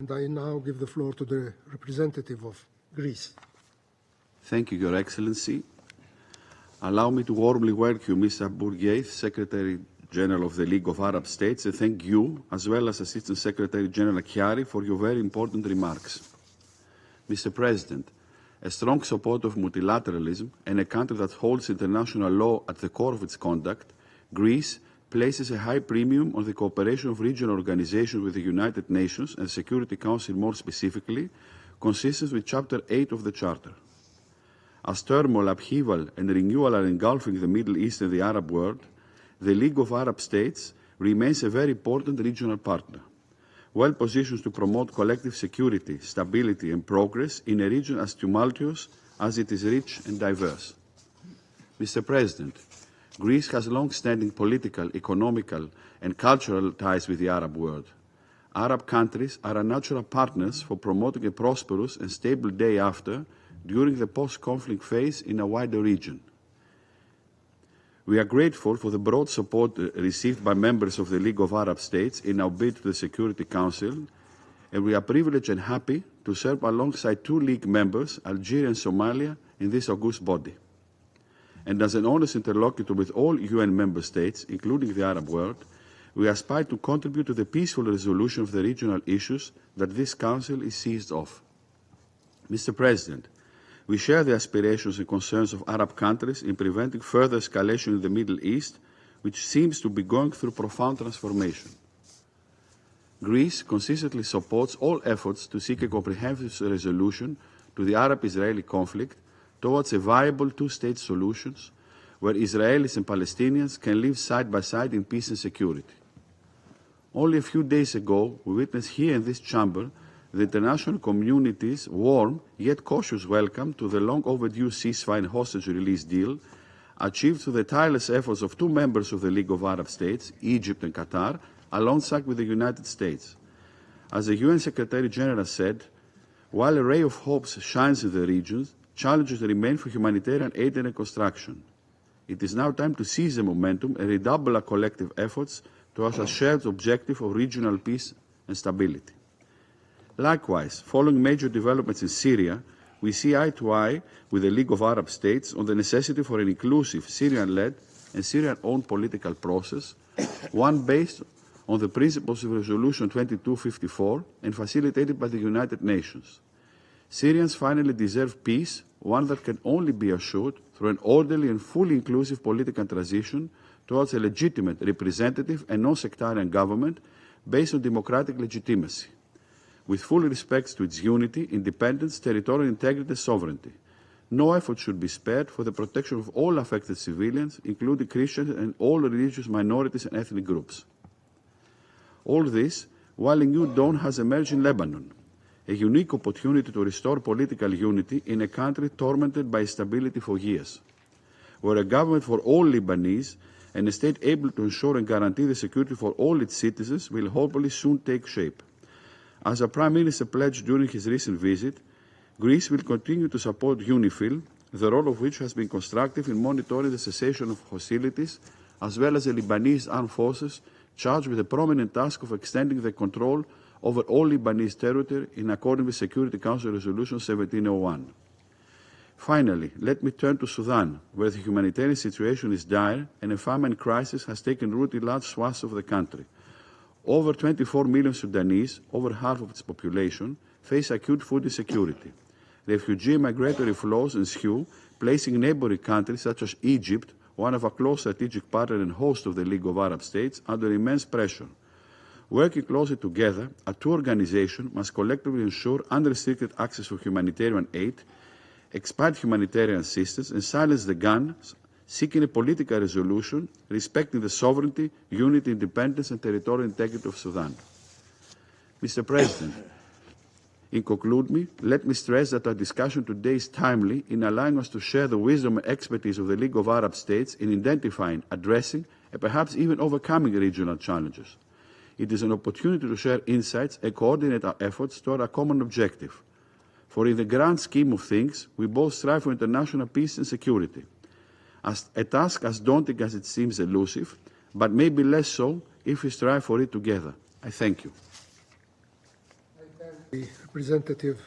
And I now give the floor to the representative of Greece. Thank you, Your Excellency. Allow me to warmly welcome Mr. Bourgueil, Secretary General of the League of Arab States, and thank you, as well as Assistant Secretary General Chiari, for your very important remarks. Mr. President, a strong supporter of multilateralism and a country that holds international law at the core of its conduct, Greece places a high premium on the cooperation of regional organizations with the United Nations and the Security Council more specifically, consistent with Chapter 8 of the Charter. As turmoil, upheaval, and renewal are engulfing the Middle East and the Arab world, the League of Arab States remains a very important regional partner, well positioned to promote collective security, stability, and progress in a region as tumultuous as it is rich and diverse. Mr. President, Greece has long-standing political, economical, and cultural ties with the Arab world. Arab countries are our natural partners for promoting a prosperous and stable day after, during the post-conflict phase in a wider region. We are grateful for the broad support received by members of the League of Arab States in our bid to the Security Council, and we are privileged and happy to serve alongside two League members, Algeria and Somalia, in this august body. And as an honest interlocutor with all UN member states, including the Arab world, we aspire to contribute to the peaceful resolution of the regional issues that this Council is seized of. Mr. President, we share the aspirations and concerns of Arab countries in preventing further escalation in the Middle East, which seems to be going through profound transformation. Greece consistently supports all efforts to seek a comprehensive resolution to the Arab-Israeli conflict towards a viable two-state solution where Israelis and Palestinians can live side by side in peace and security. Only a few days ago, we witnessed here in this chamber the international community's warm yet cautious welcome to the long-overdue ceasefire and hostage release deal achieved through the tireless efforts of two members of the League of Arab States, Egypt and Qatar, alongside with the United States. As the UN Secretary General said, while a ray of hope shines in the region, challenges remain for humanitarian aid and reconstruction. It is now time to seize the momentum and redouble our collective efforts towards a shared objective of regional peace and stability. Likewise, following major developments in Syria, we see eye to eye with the League of Arab States on the necessity for an inclusive Syrian-led and Syrian-owned political process, one based on the principles of Resolution 2254 and facilitated by the United Nations. Syrians finally deserve peace, one that can only be assured through an orderly and fully inclusive political transition towards a legitimate, representative and non-sectarian government based on democratic legitimacy, with full respect to its unity, independence, territorial integrity and sovereignty. No effort should be spared for the protection of all affected civilians, including Christians and all religious minorities and ethnic groups. All this while a new dawn has emerged in Lebanon, a unique opportunity to restore political unity in a country tormented by instability for years, where a government for all Lebanese and a state able to ensure and guarantee the security for all its citizens will hopefully soon take shape. As the Prime Minister pledged during his recent visit, Greece will continue to support UNIFIL, the role of which has been constructive in monitoring the cessation of hostilities, as well as the Lebanese armed forces charged with the prominent task of extending the control over all Lebanese territory in accordance with Security Council Resolution 1701. Finally, let me turn to Sudan, where the humanitarian situation is dire and a famine crisis has taken root in large swaths of the country. Over 24 million Sudanese, over half of its population, face acute food insecurity. Refugee and migratory flows ensue, placing neighboring countries such as Egypt, one of our close strategic partners and host of the League of Arab States, under immense pressure. Working closely together, our two organizations must collectively ensure unrestricted access to humanitarian aid, expand humanitarian assistance, and silence the guns, seeking a political resolution respecting the sovereignty, unity, independence, and territorial integrity of Sudan. Mr. President, in conclusion, let me stress that our discussion today is timely in allowing us to share the wisdom and expertise of the League of Arab States in identifying, addressing, and perhaps even overcoming regional challenges. It is an opportunity to share insights and coordinate our efforts toward our common objective. For in the grand scheme of things, we both strive for international peace and security. A task as daunting as it seems elusive, but maybe less so if we strive for it together. I thank you. I thank the representative